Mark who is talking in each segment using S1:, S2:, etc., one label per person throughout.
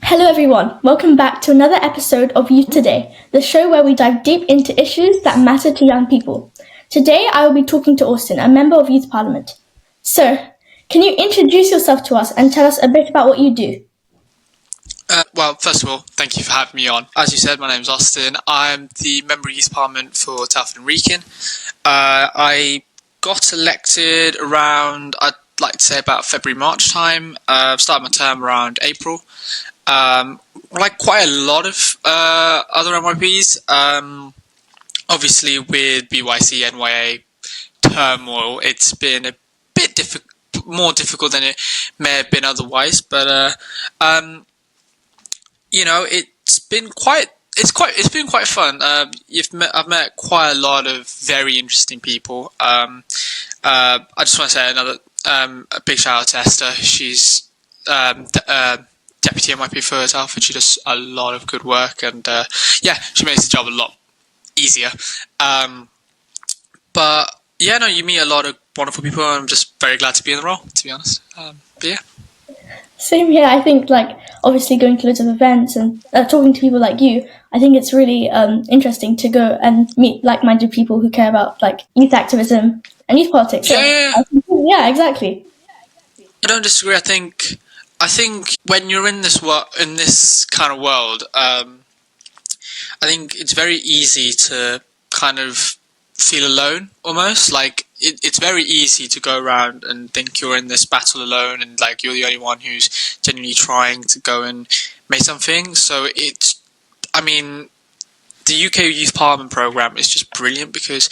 S1: Hello everyone, welcome back to another episode of Youth Today, the show where we dive deep into issues that matter to young people. Today I will be talking to Austin, a member of Youth Parliament. Sir, can you introduce yourself to us and tell us a bit about what you do?
S2: Well, first of all, thank you for having me on. As you said, my name is Austin. I'm the Member of Youth Parliament for Telford and Wrekin. I got elected around, I'd like to say about February, March time. Started my term around April. Like quite a lot of other MYPs, obviously with BYC, NYA turmoil, it's been a bit more difficult than it may have been otherwise. But it's been quite fun. I've met quite a lot of very interesting people. I just want to say a big shout out to Esther. She's Deputy MYP for Telford. She does a lot of good work, and she makes the job a lot easier. But yeah, no, you meet a lot of wonderful people, and I'm just very glad to be in the role, to be honest. But yeah.
S1: Same here. I think, obviously going to loads of events and talking to people like you, I think it's really interesting to go and meet like-minded people who care about, youth activism and youth politics. Yeah, exactly.
S2: I don't disagree. I think when you're in this kind of world, I think it's very easy to kind of feel alone, almost. Like, it's very easy to go around and think you're in this battle alone, and you're the only one who's genuinely trying to go and make something. So the UK Youth Parliament programme is just brilliant because,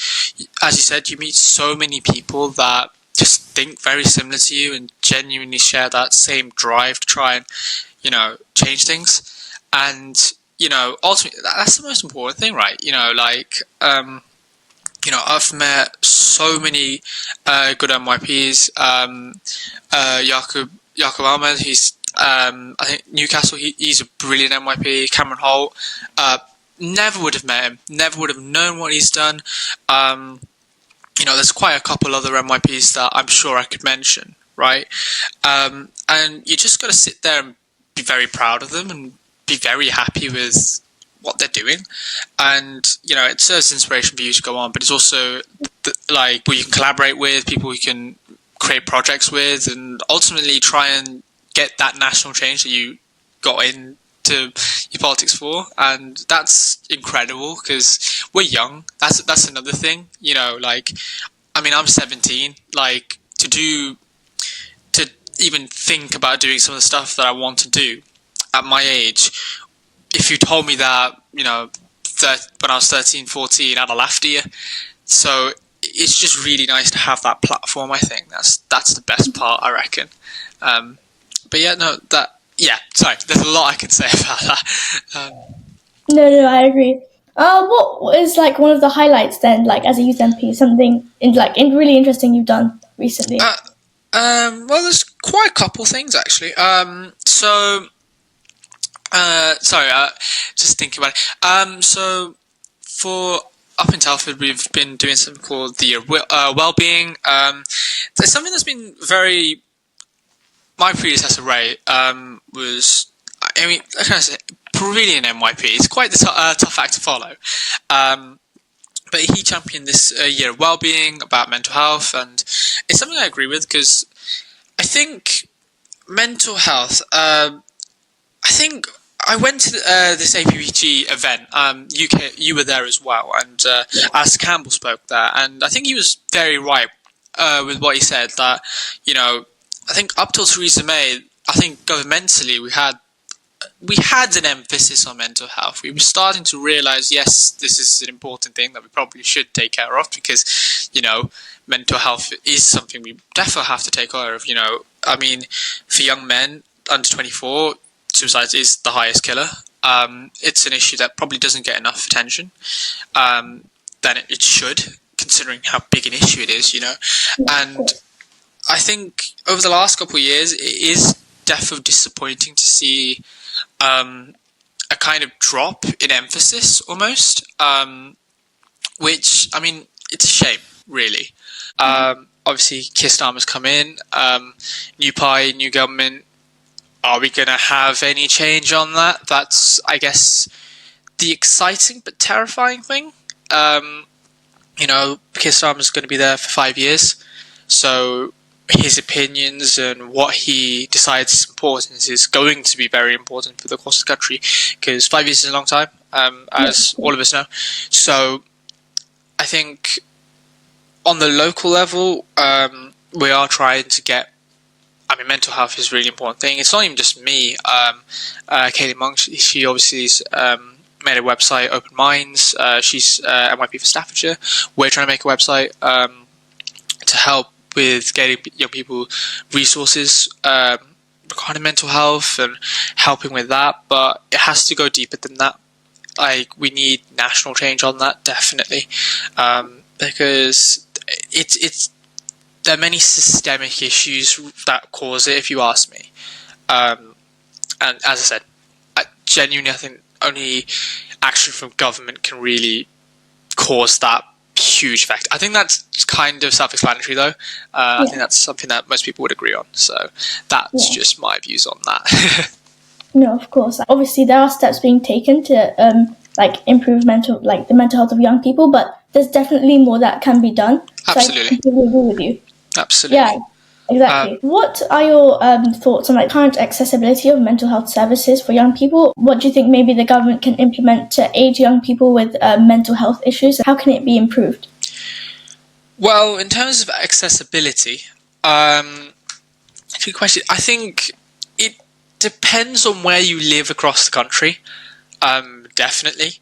S2: as you said, you meet so many people that just think very similar to you and genuinely share that same drive to try and, change things. And, ultimately, that's the most important thing, right? I've met so many good MYPs. Yaqub Ahmed, he's I think Newcastle. He's a brilliant MYP. Cameron Holt, never would have met him. Never would have known what he's done. There's quite a couple other MYPs that I'm sure I could mention, right? And you just got to sit there and be very proud of them and be very happy with what they're doing, and it serves inspiration for you to go on, but it's also people you can collaborate with, people you can create projects with, and ultimately try and get that national change that you got into your politics for. And that's incredible because we're young. That's another thing, I'm 17. To even think about doing some of the stuff that I want to do at my age, if you told me that, when I was 13, 14, I'd have laughed at you. So it's just really nice to have that platform. I think that's the best part, I reckon. Sorry, there's a lot I can say about that.
S1: No, I agree. What is one of the highlights then, as a youth MP, something really interesting you've done recently?
S2: Well, there's quite a couple things actually. Just thinking about it. So for up in Telford, we've been doing something called the Wellbeing. There's something that's been very. My predecessor Ray was, brilliant MYP. It's quite the tough act to follow. But he championed this year of Wellbeing about mental health, and it's something I agree with because I think mental health. I think I went to this APPG event. You were there as well, and Alistair Campbell spoke there, and I think he was very right with what he said. That I think up till Theresa May, I think governmentally we had an emphasis on mental health. We were starting to realise, yes, this is an important thing that we probably should take care of because mental health is something we definitely have to take care of. For young men under 24. Suicide is the highest killer. It's an issue that probably doesn't get enough attention than it should, considering how big an issue it is, And I think over the last couple of years, it is definitely disappointing to see a kind of drop in emphasis, almost. Which, it's a shame, really. Obviously, Keir Starmer's come in, new party, new government. are we going to have any change on that? That's, I guess, the exciting but terrifying thing. Keir Starmer's going to be there for 5 years, so his opinions and what he decides is important is going to be very important for the course of the country, because 5 years is a long time, as all of us know. So I think on the local level, we are trying to get, mental health is a really important thing. It's not even just me. Kaylee Monk, she obviously is, made a website, Open Minds. She's MYP for Staffordshire. We're trying to make a website to help with getting young people resources regarding mental health and helping with that. But it has to go deeper than that. We need national change on that, definitely, because there are many systemic issues that cause it, if you ask me. And as I said, I think only action from government can really cause that huge effect. I think that's kind of self-explanatory, though. I think that's something that most people would agree on. So that's just my views on that.
S1: No, of course. Obviously, there are steps being taken to improve the mental health of young people, but there's definitely more that can be done.
S2: Absolutely.
S1: So I completely agree with you.
S2: Absolutely.
S1: Yeah, exactly. What are your thoughts on current accessibility of mental health services for young people? What do you think maybe the government can implement to aid young people with mental health issues? How can it be improved?
S2: Well, in terms of accessibility, good question. I think it depends on where you live across the country. Definitely.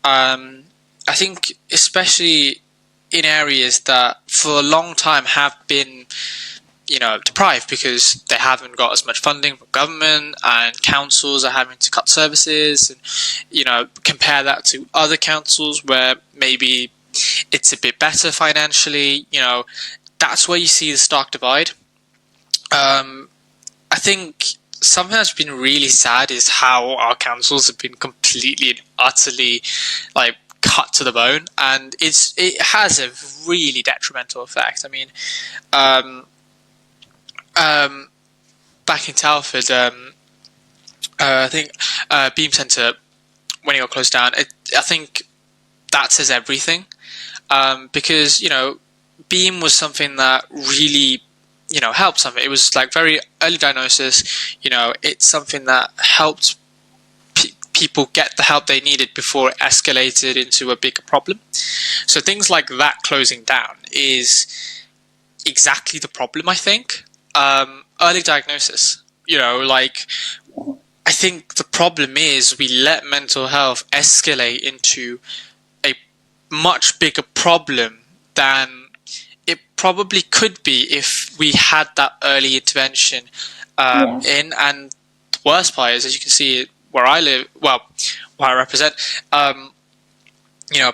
S2: I think especially in areas that for a long time have been, deprived because they haven't got as much funding from government, and councils are having to cut services, and, compare that to other councils where maybe it's a bit better financially, that's where you see the stark divide. I think something that's been really sad is how our councils have been completely and utterly cut to the bone, and it has a really detrimental effect. Back in Telford, I think Beam Centre, when it got closed down, I think that says everything, because Beam was something that really helped something. It was very early diagnosis. It's something that helped people get the help they needed before it escalated into a bigger problem. So things like that closing down is exactly the problem, I think. Early diagnosis, I think the problem is we let mental health escalate into a much bigger problem than it probably could be if we had that early intervention in. And the worst part is, as you can see, where I live, where I represent,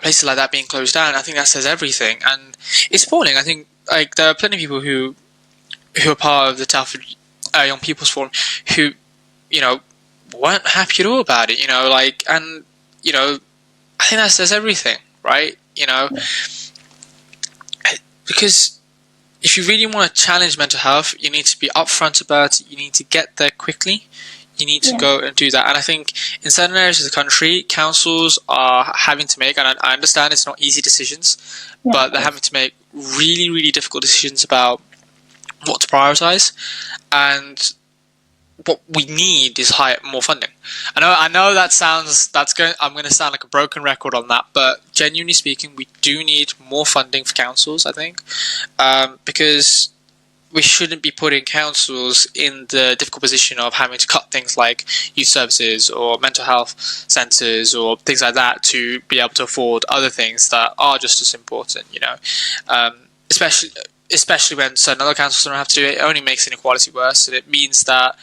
S2: places like that being closed down, I think that says everything, and it's appalling. I think there are plenty of people who are part of the Telford Young People's Forum who, weren't happy at all about it, and, I think that says everything, right? Because if you really want to challenge mental health, you need to be upfront about it, you need to get there quickly, you need to go and do that. And I think in certain areas of the country, councils are having to make, and I understand it's not easy decisions, but they're having to make really, really difficult decisions about what to prioritise, and what we need is more funding. I know I'm going to sound like a broken record on that, but genuinely speaking, we do need more funding for councils, I think, because we shouldn't be putting councils in the difficult position of having to cut things like youth services or mental health centres or things like that to be able to afford other things that are just as important, especially when certain other councils don't have to do it. It only makes inequality worse, and it means that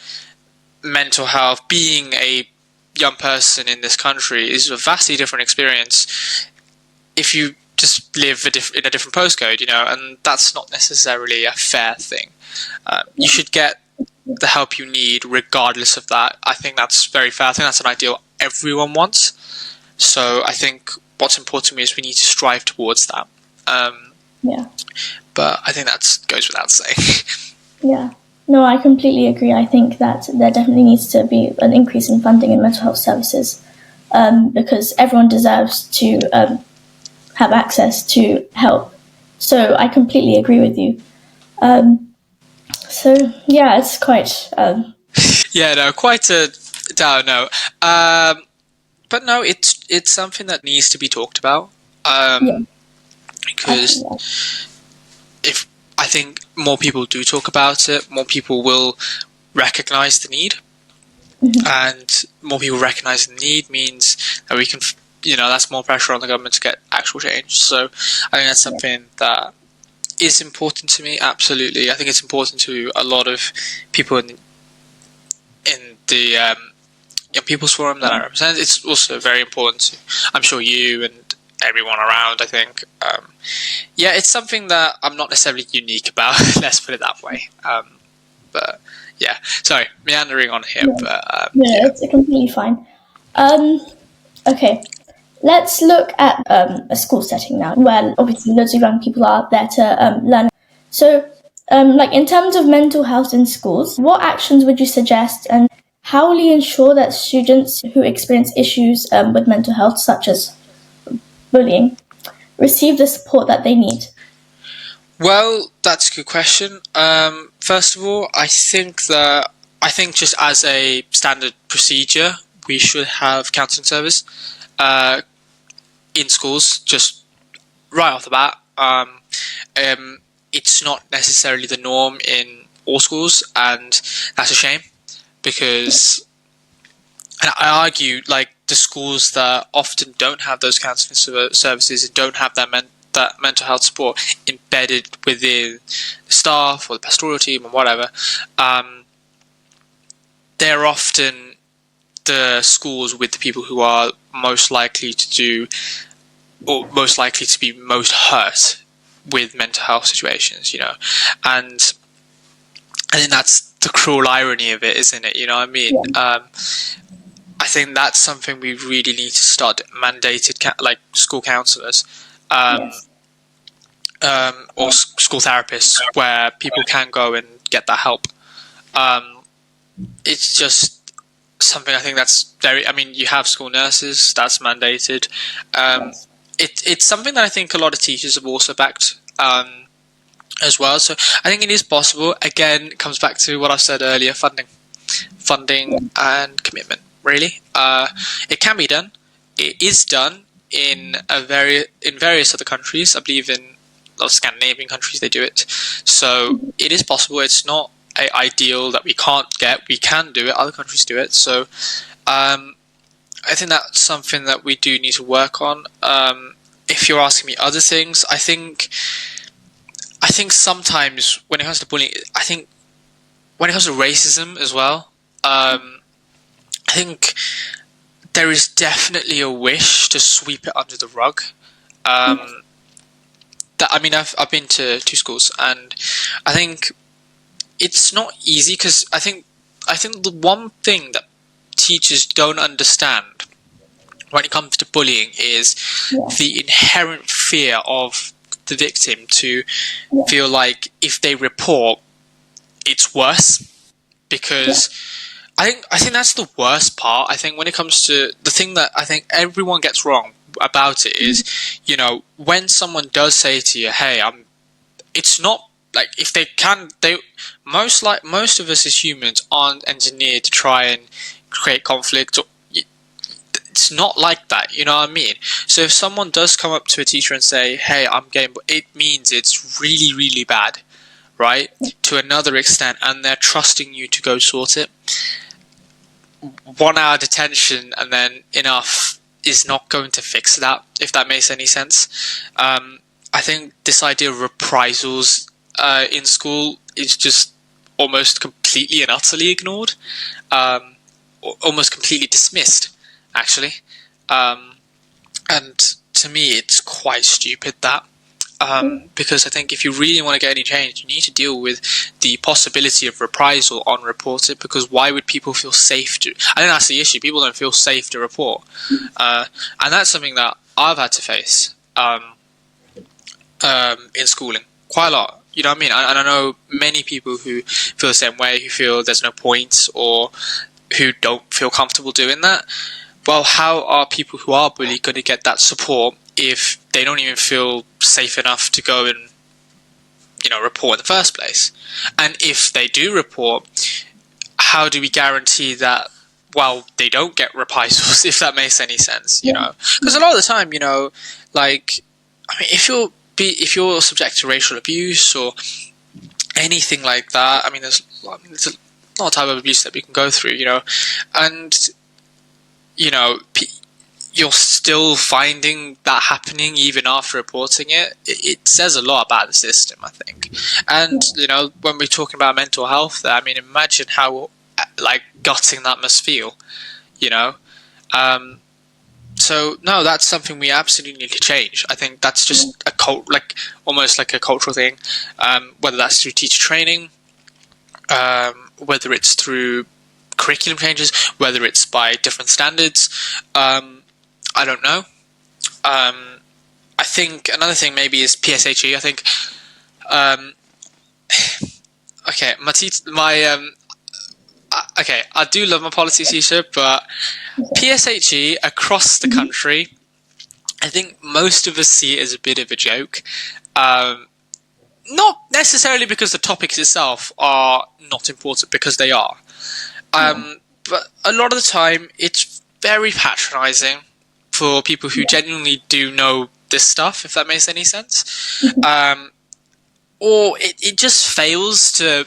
S2: mental health, being a young person in this country, is a vastly different experience if you just live in a different postcode, and that's not necessarily a fair thing. You should get the help you need regardless of that. I think that's very fair. I think that's an ideal everyone wants. So I think what's important to me is we need to strive towards that. But I think that goes without saying.
S1: No, I completely agree. I think that there definitely needs to be an increase in funding in mental health services, because everyone deserves to have access to help. So I completely agree with you. So yeah, it's quite.
S2: Yeah, no, quite a down no. But no, it's something that needs to be talked about.
S1: Yeah,
S2: Because
S1: absolutely.
S2: if I think more people do talk about it, more people will recognize the need, and more people recognize the need means that we can, that's more pressure on the government to get actual change. So I think that's something that is important to me. Absolutely, I think it's important to a lot of people in the Young People's Forum that I represent. It's also very important to, I'm sure, you and everyone around. I think, yeah, it's something that I'm not necessarily unique about. Let's put it that way. But yeah, sorry, meandering on here.
S1: Yeah,
S2: But
S1: yeah,
S2: yeah,
S1: it's completely fine. Okay, let's look at a school setting now, where obviously loads of young people are there to learn. So, like in terms of mental health in schools, what actions would you suggest, and how will you ensure that students who experience issues with mental health, such as bullying, receive the support that they need?
S2: well, that's a good question. First of all, I think just as a standard procedure, we should have counselling service uh, in schools, just right off the bat. Um, it's not necessarily the norm in all schools, and that's a shame because, and I argue, like the schools that often don't have those counselling services and don't have that mental health support embedded within the staff or the pastoral team or whatever, they're often the schools with the people who are most likely to do, or most likely to be most hurt with mental health situations, and I think that's the cruel irony of it, isn't it? You know what I mean?
S1: Yeah.
S2: I think that's something we really need to start mandated, like school counsellors, um,
S1: Yes.
S2: or school therapists, where people can go and get that help. Um, it's just something I think that's very. I mean, you have school nurses, that's mandated.
S1: Yes.
S2: It's something that I think a lot of teachers have also backed. As well, so I think it is possible. Again, it comes back to what I said earlier: funding
S1: Yeah.
S2: and commitment. Really, it can be done. It is done in various other countries. I believe in a lot of Scandinavian countries they do it. So it is possible. It's not a ideal that we can't get. We can do it. Other countries do it. So I think that's something that we do need to work on. If you're asking me other things, I think sometimes when it comes to bullying, I think when it comes to racism as well, I think there is definitely a wish to sweep it under the rug. That I mean, I've been to two schools, and I think it's not easy because I think the one thing that teachers don't understand when it comes to bullying is
S1: Yeah.
S2: the inherent fear of the victim to
S1: Yeah.
S2: feel like if they report, it's worse,
S1: Yeah.
S2: because I think that's the worst part. I think when it comes to the thing that I think everyone gets wrong about it is, when someone does say to you, "Hey, it's not like if they most of us as humans aren't engineered to try and create conflict. Or, it's not like that, you know what I mean? So if someone does come up to a teacher and say, "Hey, I'm getting," it means it's really, really bad, right? To another extent, and they're trusting you to go sort it. 1 hour detention and then enough is not going to fix that, if that makes any sense. I think this idea of reprisals in school is just almost completely and utterly ignored, almost completely dismissed, actually. And to me, it's quite stupid that. Because I think if you really want to get any change, you need to deal with the possibility of reprisal on reported. Because why would people feel safe to? I think that's the issue. People don't feel safe to report, and that's something that I've had to face in schooling quite a lot. You know what I mean? And I know many people who feel the same way, who feel there's no point, or who don't feel comfortable doing that. Well, how are people who are bullied going to get that support if they don't even feel safe enough to go and, report in the first place? And if they do report, how do we guarantee that, well, they don't get reprisals, if that makes any sense, Because a lot of the time, if you're subject to racial abuse or anything like that, there's a lot of type of abuse that we can go through, and you're still finding that happening even after reporting it. It says a lot about the system, I think. And when we're talking about mental health, there, imagine how gutting that must feel, So no, that's something we absolutely need to change. I think that's just almost like a cultural thing, whether that's through teacher training, whether it's through curriculum changes, whether it's by different standards. I don't know. I think another thing maybe is PSHE. I think. Okay, okay, I do love my policy teacher, but PSHE across the country, I think most of us see it as a bit of a joke. Not necessarily because the topics itself are not important, because they are. But a lot of the time, it's very patronising for people who genuinely do know this stuff, if that makes any sense. Or it just fails to,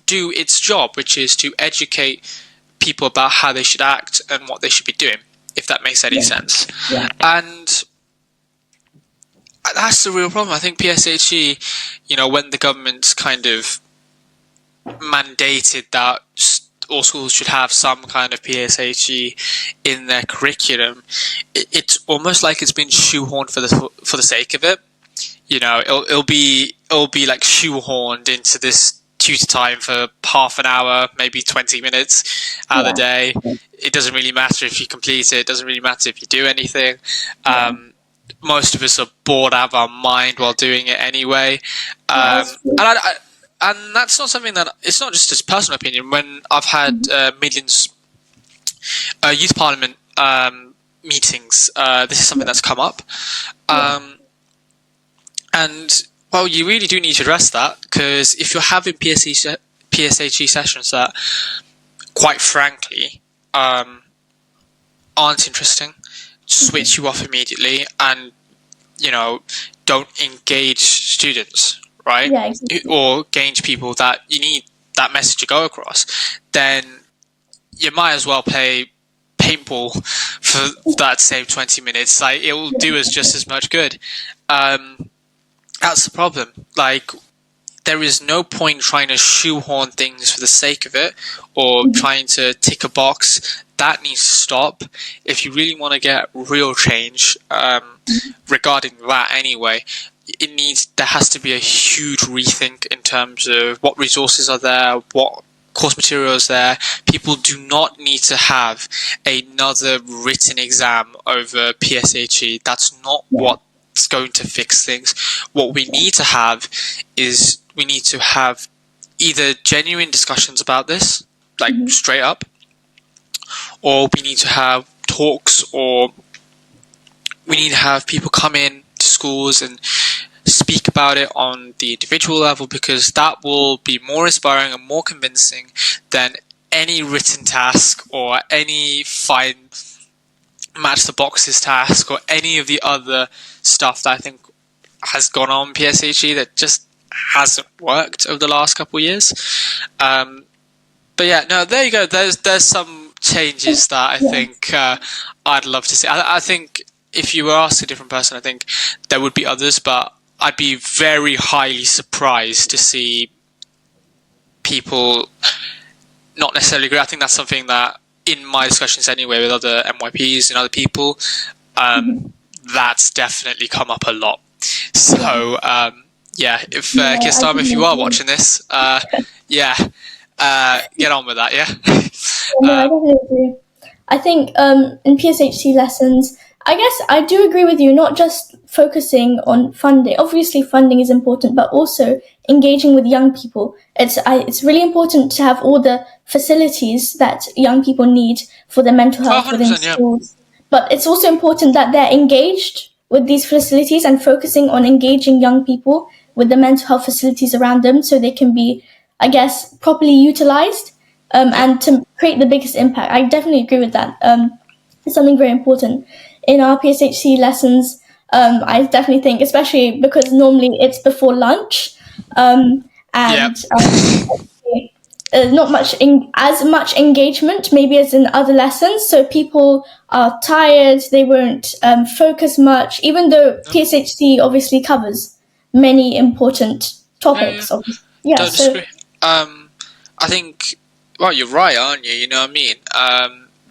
S2: do its job, which is to educate people about how they should act and what they should be doing, if that makes any sense.
S1: Yeah.
S2: And that's the real problem. I think PSHE, when the government kind of mandated that all schools should have some kind of PSHE in their curriculum, it's almost like it's been shoehorned for the sake of it. It'll be like shoehorned into this tutor time for half an hour, maybe 20 minutes out of the day. It doesn't really matter if you complete it. It doesn't really matter if you do anything. Most of us are bored out of our mind while doing it anyway. And that's not something that, it's not just a personal opinion. When I've had millions youth parliament meetings, this is something that's come up. And, well, you really do need to address that, because if you're having PSHE sessions that, quite frankly, aren't interesting, switch you off immediately, and, don't engage students, right?
S1: Yeah, exactly.
S2: Or engage people that you need that message to go across, then you might as well play paintball for that same 20 minutes. It will do us just as much good. That's the problem. There is no point trying to shoehorn things for the sake of it, or trying to tick a box. That needs to stop. If you really want to get real change, regarding that anyway, there has to be a huge rethink in terms of what resources are there, what course materials there. People do not need to have another written exam over PSHE. That's not what's going to fix things. What we need to have is either genuine discussions about this, straight up, or we need to have talks, or we need to have people come in to schools and speak about it on the individual level, because that will be more inspiring and more convincing than any written task or any fine match the boxes task or any of the other stuff that I think has gone on PSHE that just hasn't worked over the last couple of years. But yeah, no, there you go. There's some changes that I think I'd love to see. I think if you were asked a different person, I think there would be others, but I'd be very highly surprised to see people not necessarily agree. I think that's something that, in my discussions anyway with other MYPs and other people, that's definitely come up a lot. So, if Kistama, if you are watching this, get on with that, yeah?
S1: No, I definitely agree. I think in PSHC lessons, I guess I do agree with you, not just focusing on funding. Obviously, funding is important, but also engaging with young people. It's really important to have all the facilities that young people need for their mental
S2: Oh,
S1: health within
S2: 100%, yeah.
S1: schools. But it's also important that they're engaged with these facilities and focusing on engaging young people with the mental health facilities around them so they can be, I guess, properly utilized
S2: Yep.
S1: and to create the biggest impact. I definitely agree with that. It's something very important in our PSHCE lessons. I definitely think, especially because normally it's before lunch,
S2: Yep.
S1: and not as much engagement maybe as in other lessons. So people are tired; they won't focus much, even though
S2: No.
S1: PSHCE obviously covers many important
S2: Yeah, yeah.
S1: topics. Obviously. Yeah.
S2: Don't
S1: So
S2: disagree. I think, well, you're right, aren't you? You know what I mean?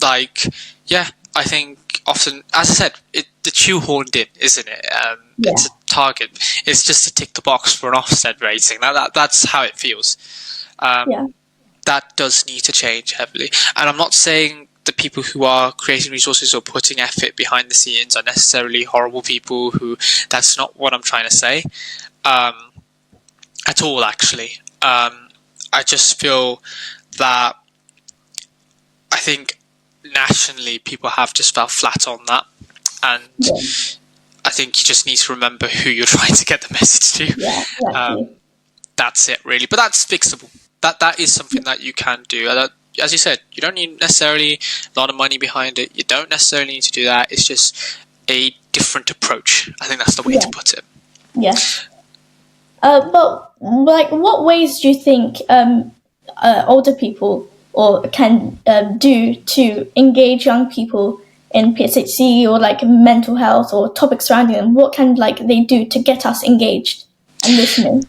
S2: Like, yeah, I think often, as I said, the shoehorned in, isn't it?
S1: yeah,
S2: It's a target. It's just to tick the box for an offset rating. That's how it feels.
S1: yeah,
S2: That does need to change heavily. And I'm not saying the people who are creating resources or putting effort behind the scenes are necessarily horrible people who, that's not what I'm trying to say. At all, actually. I just feel that I think nationally people have just felt flat on that, and
S1: yeah,
S2: I think you just need to remember who you're trying to get the message to.
S1: yeah, exactly.
S2: That's it, really. But that's fixable. That is something that you can do. As you said, you don't need necessarily a lot of money behind it. You don't necessarily need to do that. It's just a different approach. I think that's the way to
S1: Yeah,
S2: put it.
S1: yes. But like, what ways do you think older people or can do to engage young people in PSHC or like mental health or topics surrounding them? What can like they do to get us engaged and listening?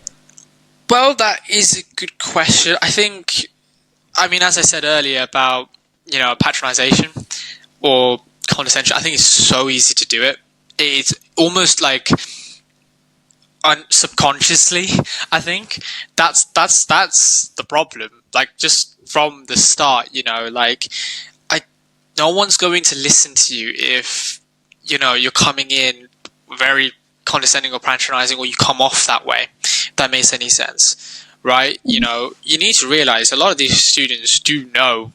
S2: Well, that is a good question. I mean, as I said earlier about, patronization or condescension, I think it's so easy to do it. It's almost like subconsciously. I think that's the problem. Like, just from the start, like, I no one's going to listen to you if you're coming in very condescending or patronizing, or you come off that way. If that makes any sense, right? You need to realize a lot of these students do know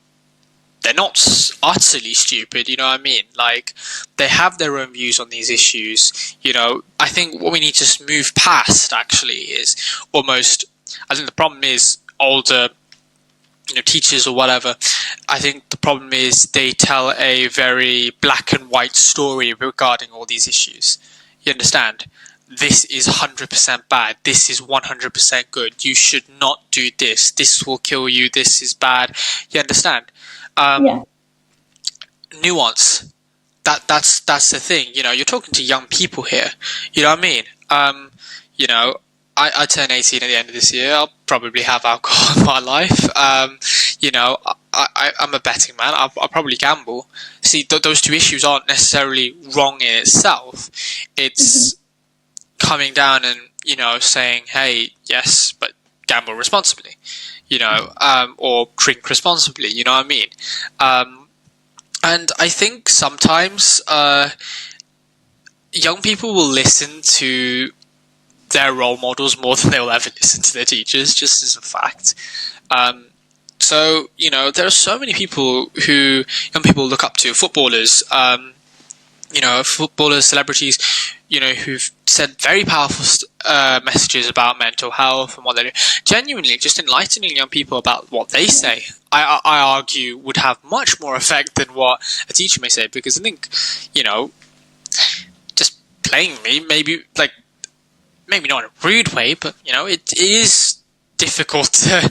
S2: they're not utterly stupid, you know what I mean? Like, they have their own views on these issues. I think what we need to move past, actually, is almost, I think the problem is older, teachers or whatever. I think the problem is they tell a very black and white story regarding all these issues. You understand? This is 100% bad. This is 100% good. You should not do this. This will kill you. This is bad. You understand?
S1: Yeah,
S2: Nuance. That's the thing. You're talking to young people here. You know what I mean? I turn 18 at the end of this year. I'll probably have alcohol in my life. I'm a betting man. I'll probably gamble. See, those two issues aren't necessarily wrong in itself. It's coming down and saying, hey, yes, but gamble responsibly. Or drink responsibly. You know what I mean? And I think sometimes young people will listen to their role models more than they'll ever listen to their teachers, just as a fact. So, there are so many people who young people look up to, footballers, footballers, celebrities, who've said very powerful messages about mental health and what they do. Genuinely, just enlightening young people about what they say, I argue, would have much more effect than what a teacher may say, because I think, just playing me, maybe not in a rude way, but, it is difficult to,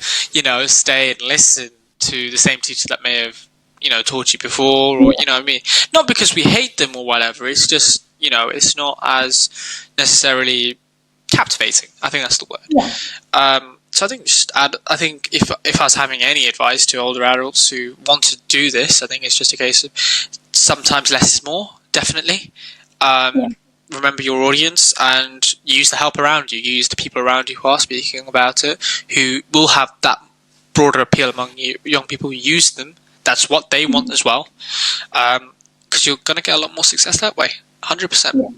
S2: stay and listen to the same teacher that may have, taught you before, or, you know what I mean? Not because we hate them or whatever, it's just, it's not as necessarily captivating. I think that's the word.
S1: yeah,
S2: So I think I think if I was having any advice to older adults who want to do this, I think it's just a case of sometimes less is more, definitely.
S1: yeah,
S2: Remember your audience and use the help around you. Use the people around you who are speaking about it, who will have that broader appeal among young people who use them. That's what they want as well. Because because you're going to get a lot more success that way. 100%.
S1: Yeah,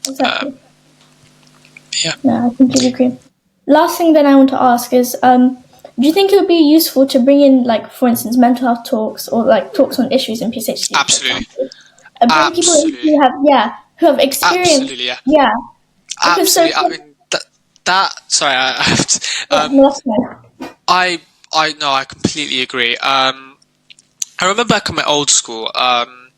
S1: exactly.
S2: Yeah.
S1: No, I completely agree. Last thing that I want to ask is, do you think it would be useful to bring in, like, for instance, mental health talks or like talks on issues in PSHCE,
S2: Absolutely.
S1: for example, and bring people in
S2: Absolutely.
S1: who have experience,
S2: Absolutely, yeah.
S1: yeah, because
S2: Absolutely. I mean, sorry, I have to,
S1: no, that's fine.
S2: I completely agree. I remember back in my old school, down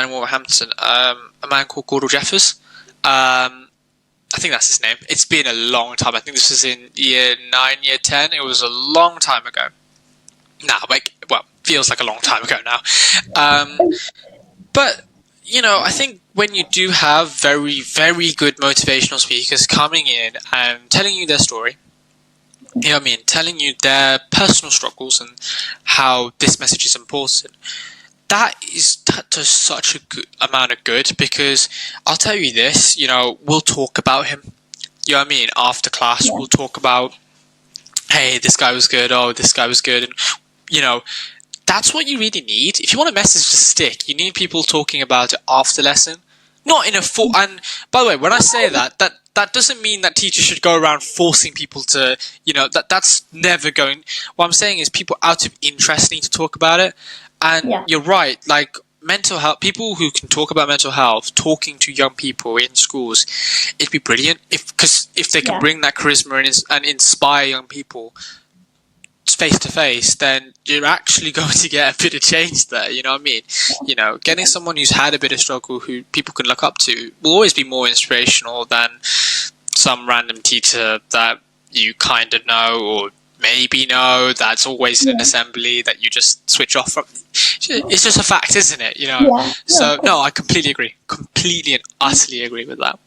S2: in Wolverhampton, a man called Gordon Jeffers. I think that's his name. It's been a long time. I think this was in year 9, year 10. It was a long time ago. Feels like a long time ago now. But, I think when you do have very, very good motivational speakers coming in and telling you their story, you know what I mean, telling you their personal struggles and how this message is important, that does such a good amount of good, because I'll tell you this, we'll talk about him. You know what I mean? After class, we'll talk about, hey, this guy was good. Oh, this guy was good. And, that's what you really need. If you want a message to stick, you need people talking about it after lesson. Not in a full... And, by the way, when I say that doesn't mean that teachers should go around forcing people to, that's never going... What I'm saying is people out of interest need to talk about it. And you're right, like, mental health, people who can talk about mental health, talking to young people in schools, it'd be brilliant because if they can bring that charisma and inspire young people face to face, then you're actually going to get a bit of change there. You know what I mean? Getting someone who's had a bit of struggle, who people can look up to, will always be more inspirational than some random teacher that you kind of know or maybe know, that's always in an assembly that you just switch off from. It's just a fact, isn't it? So no, I completely agree, completely and utterly agree with that.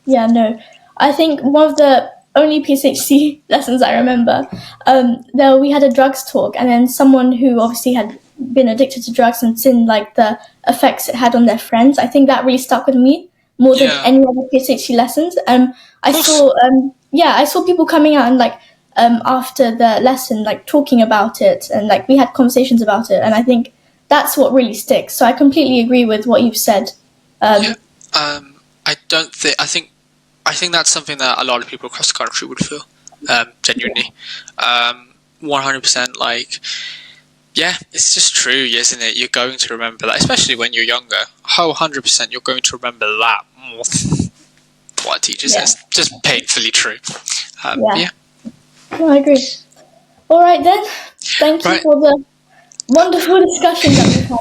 S1: Yeah, no, I think one of the only PSHC lessons I remember, we had a drugs talk, and then someone who obviously had been addicted to drugs and seen like the effects it had on their friends. I think that really stuck with me more than any other PSHC lessons. I saw people coming out and like after the lesson, like talking about it, and like we had conversations about it, and I think that's what really sticks. So I completely agree with what you've said.
S2: I think that's something that a lot of people across the country would feel, genuinely. 100%, like, yeah, it's just true, isn't it? You're going to remember that, especially when you're younger. 100% you're going to remember that more than what a teacher says. Just painfully true. Yeah.
S1: No, I agree. All right then. Thank you for the wonderful discussion that we've had.